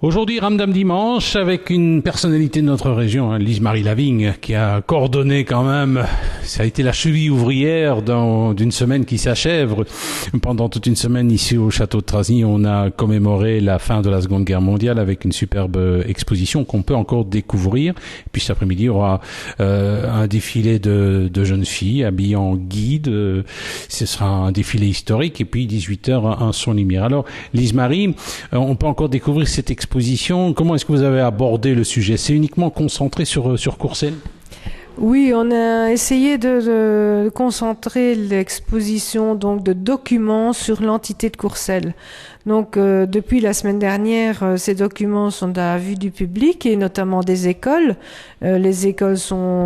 Aujourd'hui, Ramdam Dimanche, avec une personnalité de notre région, Lise-Marie Lavigne, qui a coordonné quand même, ça a été la cheville ouvrière d'une semaine qui s'achève. Pendant toute une semaine, ici au château de Trasny, on a commémoré la fin de la Seconde Guerre mondiale avec une superbe exposition qu'on peut encore découvrir. Et puis cet après-midi, il y aura un défilé de jeunes filles habillées en guide. Ce sera un défilé historique. Et puis 18h, un son lumière. Alors, Lise-Marie, on peut encore découvrir cette exposition. Comment est-ce que vous avez abordé le sujet? C'est uniquement concentré sur Courcelles? Oui, on a essayé de concentrer l'exposition donc de documents sur l'entité de Courcelles. Donc depuis la semaine dernière, ces documents sont à la vue du public et notamment des écoles. Les écoles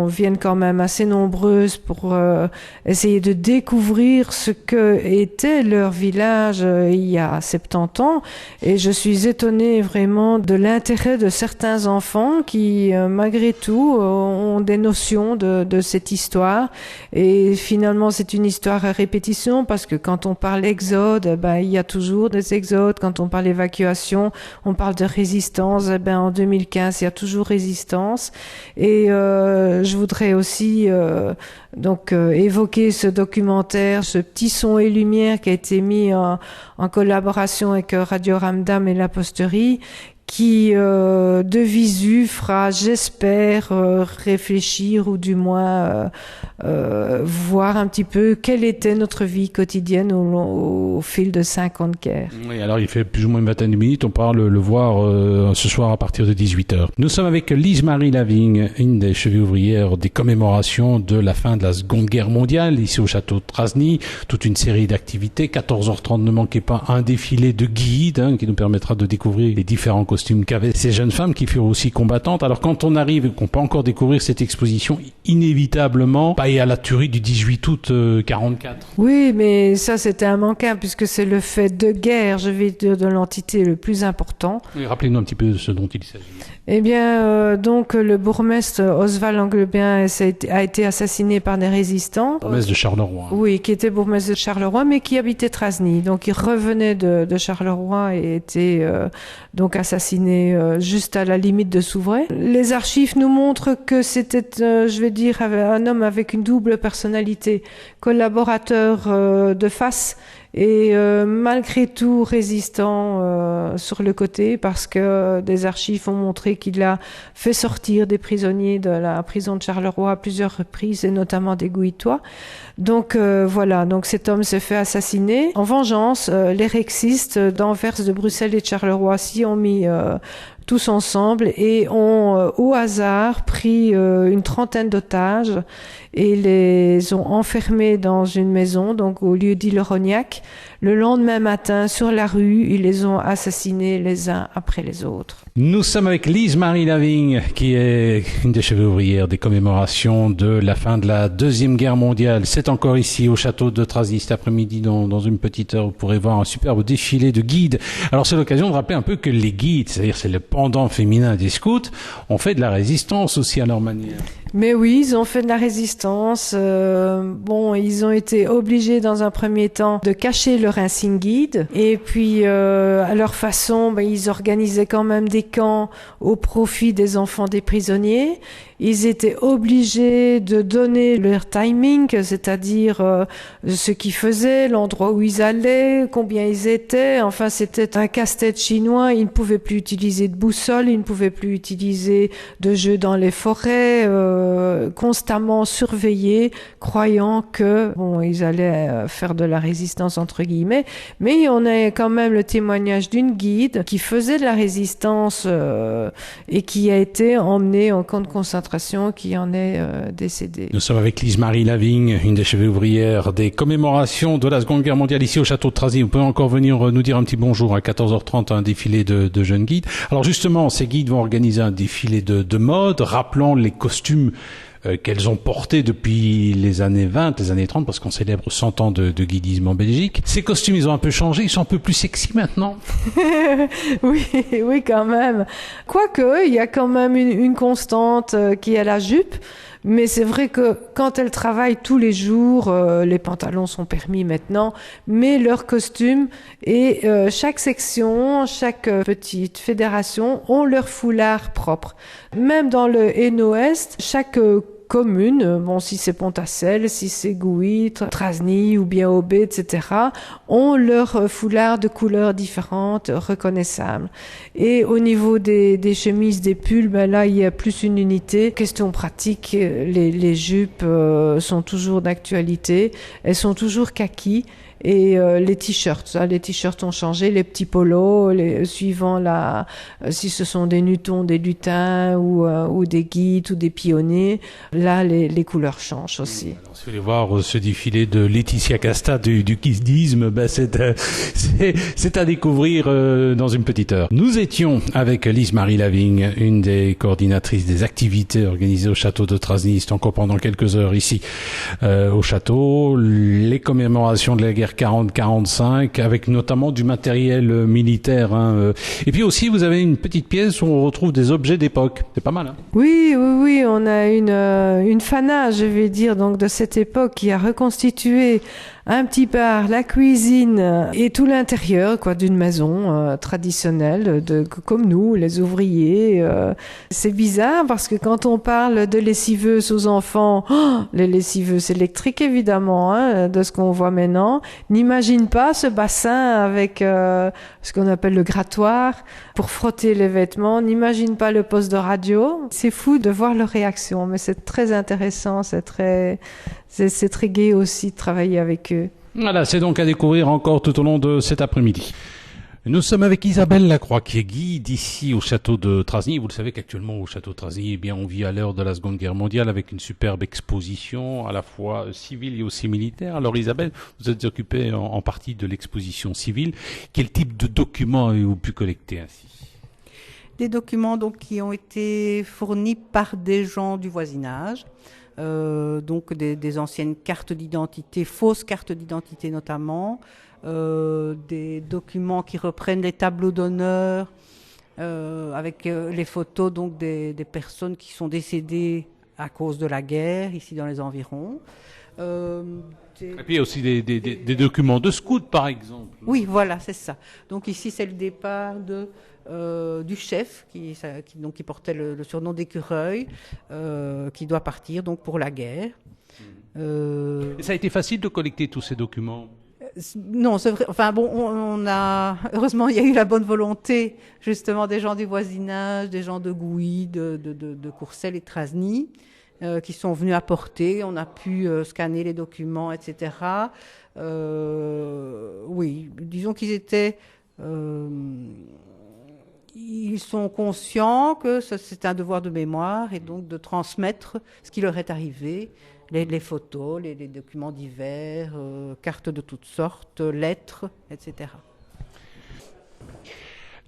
viennent quand même assez nombreuses pour essayer de découvrir ce que était leur village il y a 70 ans. Et je suis étonnée vraiment de l'intérêt de certains enfants qui, malgré tout, ont des notions de cette histoire. Et finalement, c'est une histoire à répétition parce que quand on parle exode, il y a toujours des exodes. Quand on parle évacuation, on parle de résistance. En 2015, il y a toujours résistance. Et je voudrais aussi évoquer ce documentaire, ce petit son et lumière qui a été mis en collaboration avec Radio Ramdam et La Posterie, qui de visu fera, j'espère, réfléchir ou du moins voir un petit peu quelle était notre vie quotidienne au fil de 5 ans de guerre. Oui, alors il fait plus ou moins une vingtaine de minutes, on pourra le voir ce soir à partir de 18h. Nous sommes avec Lise-Marie Lavigne, une des chevilles ouvrières des commémorations de la fin de la Seconde Guerre mondiale, ici au château de Trasny, toute une série d'activités, 14h30, ne manquez pas un défilé de guides qui nous permettra de découvrir les différents costumes qu'avaient ces jeunes femmes qui furent aussi combattantes. Alors quand on arrive et qu'on peut encore découvrir cette exposition, inévitablement, il y a la tuerie du 18 août 44. Oui, mais ça c'était immanquable puisque c'est le fait de guerre, je vais dire, de l'entité le plus important. Oui, rappelez-nous un petit peu de ce dont il s'agit. Eh bien, donc le bourgmestre Oswald Anglebien a été assassiné par des résistants. Bourgmestre de Charleroi. Oui, qui était bourgmestre de Charleroi, mais qui habitait Trasny. Donc il revenait de Charleroi et était donc assassiné juste à la limite de Souvray. Les archives nous montrent que c'était, je vais dire, un homme avec une double personnalité, collaborateur de face et malgré tout résistant sur le côté, parce que des archives ont montré qu'il a fait sortir des prisonniers de la prison de Charleroi à plusieurs reprises, et notamment des Gouitois. Donc voilà, donc cet homme s'est fait assassiner. En vengeance, les rexistes d'Anvers, de Bruxelles et de Charleroi s'y ont mis tous ensemble et ont au hasard pris une trentaine d'otages et les ont enfermés dans une maison, donc au lieu-dit Le Rognac. Le lendemain matin, sur la rue, ils les ont assassinés les uns après les autres. Nous sommes avec Lise-Marie Lavigne, qui est une des chevilles ouvrières des commémorations de la fin de la Deuxième Guerre mondiale. C'est encore ici au château de Trasny cet après-midi, dans une petite heure, vous pourrez voir un superbe défilé de guides. Alors c'est l'occasion de rappeler un peu que les guides, c'est-à-dire c'est le pendant féminin des scouts, ont fait de la résistance aussi à leur manière. Mais oui, ils ont fait de la résistance. Ils ont été obligés dans un premier temps de cacher leur insigne guide. Et puis, à leur façon, ils organisaient quand même des camps au profit des enfants des prisonniers. Ils étaient obligés de donner leur timing, c'est-à-dire ce qu'ils faisaient, l'endroit où ils allaient, combien ils étaient. Enfin, c'était un casse-tête chinois. Ils ne pouvaient plus utiliser de boussole, ils ne pouvaient plus utiliser de jeux dans les forêts, constamment surveillés, croyant que ils allaient faire de la résistance entre guillemets. Mais on a quand même le témoignage d'une guide qui faisait de la résistance et qui a été emmenée en camp de concentration, qui en est décédée. Nous sommes avec Lise-Marie Lavigne, une des chevilles ouvrières des commémorations de la Seconde Guerre mondiale ici au château de Trasny. Vous pouvez encore venir nous dire un petit bonjour à 14h30, un défilé de jeunes guides. Alors justement, ces guides vont organiser un défilé de mode, rappelant les costumes qu'elles ont portés depuis les années 20, les années 30, parce qu'on célèbre 100 ans de guidisme en Belgique. Ces costumes, ils ont un peu changé, ils sont un peu plus sexy maintenant. Oui, quand même. Quoique, il y a quand même une constante qui est la jupe, Mais c'est vrai que quand elles travaillent tous les jours, les pantalons sont permis maintenant, mais leurs costumes et chaque section, chaque petite fédération ont leur foulard propre. Même dans le Hainaut-Est, chaque commune, bon, si c'est Pontassel, si c'est Gouy, Trasny ou bien Aubé, etc., ont leur foulard de couleurs différentes, reconnaissables. Et au niveau des chemises, des pulls, ben là, il y a plus une unité. Question pratique, les jupes sont toujours d'actualité, elles sont toujours kaki. Et les t-shirts, les t-shirts ont changé, les petits polos, suivant si ce sont des nutons, des lutins ou des guides ou des pionniers, là les couleurs changent aussi. Alors, si vous voulez voir ce défilé de Laetitia Casta du guidisme, ben c'est à découvrir dans une petite heure. Nous étions avec Lise-Marie Lavigne, une des coordinatrices des activités organisées au château de Trasny. C'est encore pendant quelques heures ici au château, les commémorations de la guerre 40-45, avec notamment du matériel militaire. Et puis aussi, vous avez une petite pièce où on retrouve des objets d'époque. C'est pas mal, hein? Oui, on a une fana, je vais dire, donc de cette époque qui a reconstitué un petit bar, la cuisine et tout l'intérieur d'une maison traditionnelle comme nous, les ouvriers. C'est bizarre parce que quand on parle de lessiveuses aux enfants, les lessiveuses électriques évidemment, de ce qu'on voit maintenant, n'imagine pas ce bassin avec ce qu'on appelle le grattoir pour frotter les vêtements, n'imagine pas le poste de radio. C'est fou de voir leur réaction, mais c'est très intéressant, c'est très gai aussi de travailler avec eux. Voilà, c'est donc à découvrir encore tout au long de cet après-midi. Nous sommes avec Isabelle Lacroix, qui est guide ici au château de Trasny. Vous le savez qu'actuellement au château de Trasny, eh bien, on vit à l'heure de la Seconde Guerre mondiale avec une superbe exposition à la fois civile et aussi militaire. Alors Isabelle, vous êtes occupée en partie de l'exposition civile. Quel type de documents avez-vous pu collecter ainsi? Des documents donc qui ont été fournis par des gens du voisinage. Donc des anciennes cartes d'identité, fausses cartes d'identité notamment, des documents qui reprennent les tableaux d'honneur avec les photos donc des personnes qui sont décédées à cause de la guerre ici dans les environs. Et puis il y a aussi des documents de scouts par exemple. Oui, voilà, c'est ça. Donc ici c'est le départ du chef qui portait le surnom d'écureuil, qui doit partir donc pour la guerre. Et ça a été facile de collecter tous ces documents? Non, c'est vrai. Enfin bon, heureusement il y a eu la bonne volonté justement des gens du voisinage, des gens de Gouy, de Courcelles et de Trasny, qui sont venus apporter. On a pu scanner les documents, etc. Oui, disons qu'ils étaient ils sont conscients que c'est un devoir de mémoire et donc de transmettre ce qui leur est arrivé, les photos, les documents divers, cartes de toutes sortes, lettres, etc.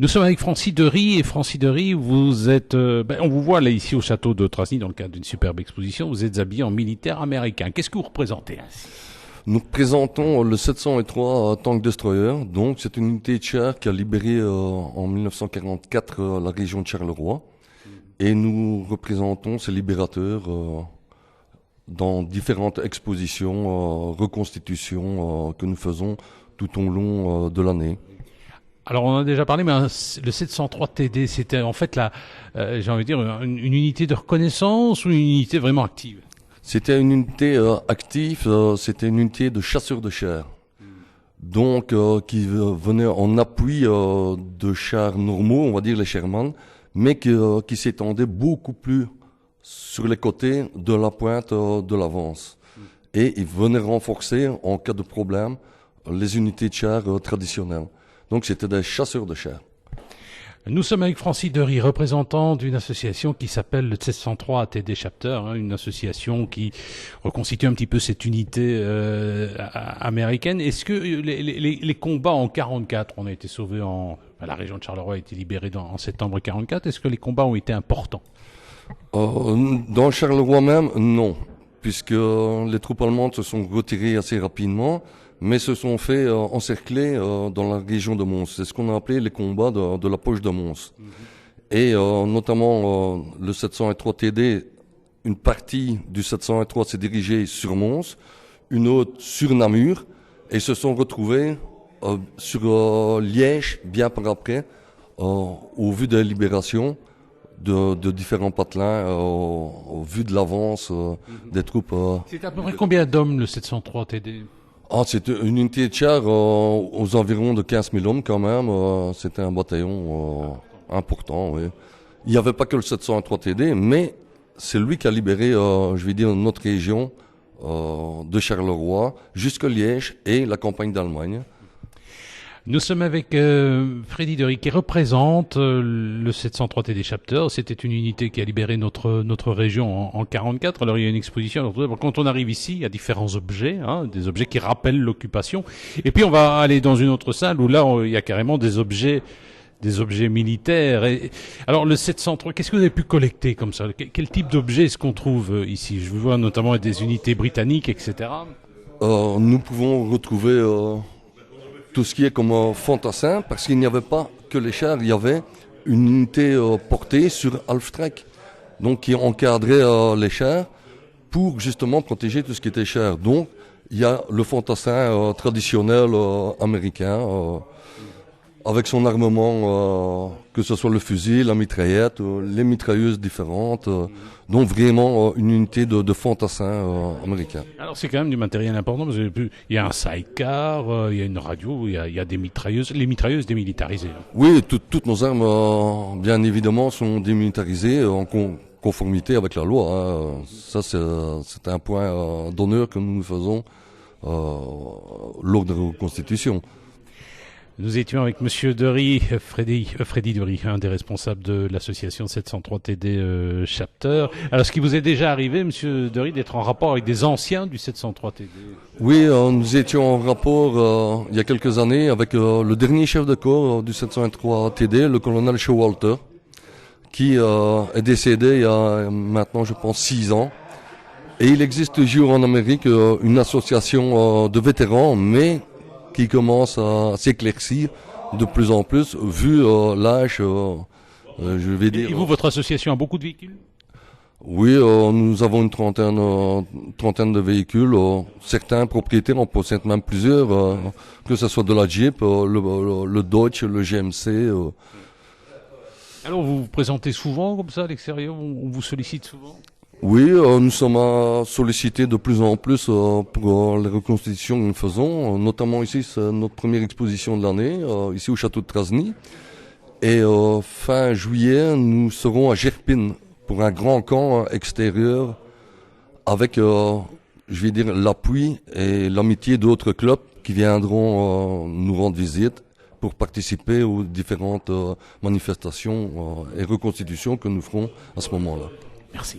Nous sommes avec Francis Dery, et Francis Dery, vous êtes, on vous voit là ici au château de Trasny dans le cadre d'une superbe exposition, vous êtes habillé en militaire américain. Qu'est-ce que vous représentez ainsi? Nous présentons le 703 Tank Destroyer. Donc, c'est une unité de chair qui a libéré en 1944 la région de Charleroi. Et nous représentons ces libérateurs dans différentes expositions, reconstitutions que nous faisons tout au long de l'année. Alors, on en a déjà parlé, mais le 703 TD, c'était en fait j'ai envie de dire, une unité de reconnaissance ou une unité vraiment active? C'était une unité active, c'était une unité de chasseurs de chair. Donc, qui venait en appui de chars normaux, on va dire les Sherman, mais qui s'étendait beaucoup plus sur les côtés de la pointe de l'avance. Et ils venaient renforcer, en cas de problème, les unités de chair traditionnelles. Donc, c'était des chasseurs de chair. Nous sommes avec Francis Dery, représentant d'une association qui s'appelle le 703 ATD Chapter, une association qui reconstitue un petit peu cette unité américaine. Est-ce que les combats en 44, on a été sauvés la région de Charleroi a été libérée en septembre 44, est-ce que les combats ont été importants? Dans Charleroi même, non, puisque les troupes allemandes se sont retirées assez rapidement, mais se sont fait encercler dans la région de Mons. C'est ce qu'on a appelé les combats de la poche de Mons. Et notamment le 703 TD, une partie du 703 s'est dirigée sur Mons, une autre sur Namur, et se sont retrouvés sur Liège bien par après, au vu de la libération de différents patelins, au vu de l'avance des troupes. C'est à peu près combien d'hommes le 703 TD? C'était une unité de char aux environs de 15 000 hommes quand même. C'était un bataillon important, oui. Il n'y avait pas que le 703 TD, mais c'est lui qui a libéré, je vais dire, notre région de Charleroi jusqu'à Liège et la campagne d'Allemagne. Nous sommes avec Freddy Dery qui représente le 703 TD Chapter. C'était une unité qui a libéré notre région en 44. Alors il y a une exposition. Alors, quand on arrive ici, il y a différents objets, des objets qui rappellent l'occupation. Et puis on va aller dans une autre salle où là il y a carrément des objets militaires. Alors le 703, qu'est-ce que vous avez pu collecter comme ça? Quel type d'objets est-ce qu'on trouve ici? Je vois notamment des unités britanniques, etc. Nous pouvons retrouver tout ce qui est comme fantassin, parce qu'il n'y avait pas que les chars, il y avait une unité portée sur Halftrack, donc qui encadrait les chars pour justement protéger tout ce qui était char. Donc il y a le fantassin traditionnel américain, avec son armement, que ce soit le fusil, la mitraillette, les mitrailleuses différentes, donc vraiment une unité de fantassin américain. Alors c'est quand même du matériel important, parce qu'il y a un sidecar, il y a une radio, il y a des mitrailleuses, les mitrailleuses démilitarisées. Oui, toutes nos armes, bien évidemment, sont démilitarisées en conformité avec la loi. Ça, c'est un point d'honneur que nous faisons lors de la Constitution. Nous étions avec Monsieur Dery, Freddy Dery, un des responsables de l'association 703 TD Chapter. Alors, est-ce qu'il vous est déjà arrivé, Monsieur Dery, d'être en rapport avec des anciens du 703 TD? Oui, nous étions en rapport il y a quelques années avec le dernier chef de corps du 703 TD, le colonel Showalter, qui est décédé il y a maintenant, je pense, 6 ans. Et il existe toujours en Amérique une association de vétérans, mais qui commence à s'éclaircir de plus en plus, vu l'âge, je vais dire. Et vous, votre association a beaucoup de véhicules? Oui, nous avons une trentaine de véhicules. Certains propriétaires en possèdent même plusieurs, que ce soit de la Jeep, le Dodge, le GMC. Alors, vous vous présentez souvent comme ça à l'extérieur? On vous sollicite souvent? Oui, nous sommes sollicités de plus en plus pour les reconstitutions que nous faisons. Notamment ici, c'est notre première exposition de l'année, ici au château de Trasny. Et fin juillet, nous serons à Gerpine pour un grand camp extérieur avec, je vais dire, l'appui et l'amitié d'autres clubs qui viendront nous rendre visite pour participer aux différentes manifestations et reconstitutions que nous ferons à ce moment-là. Merci.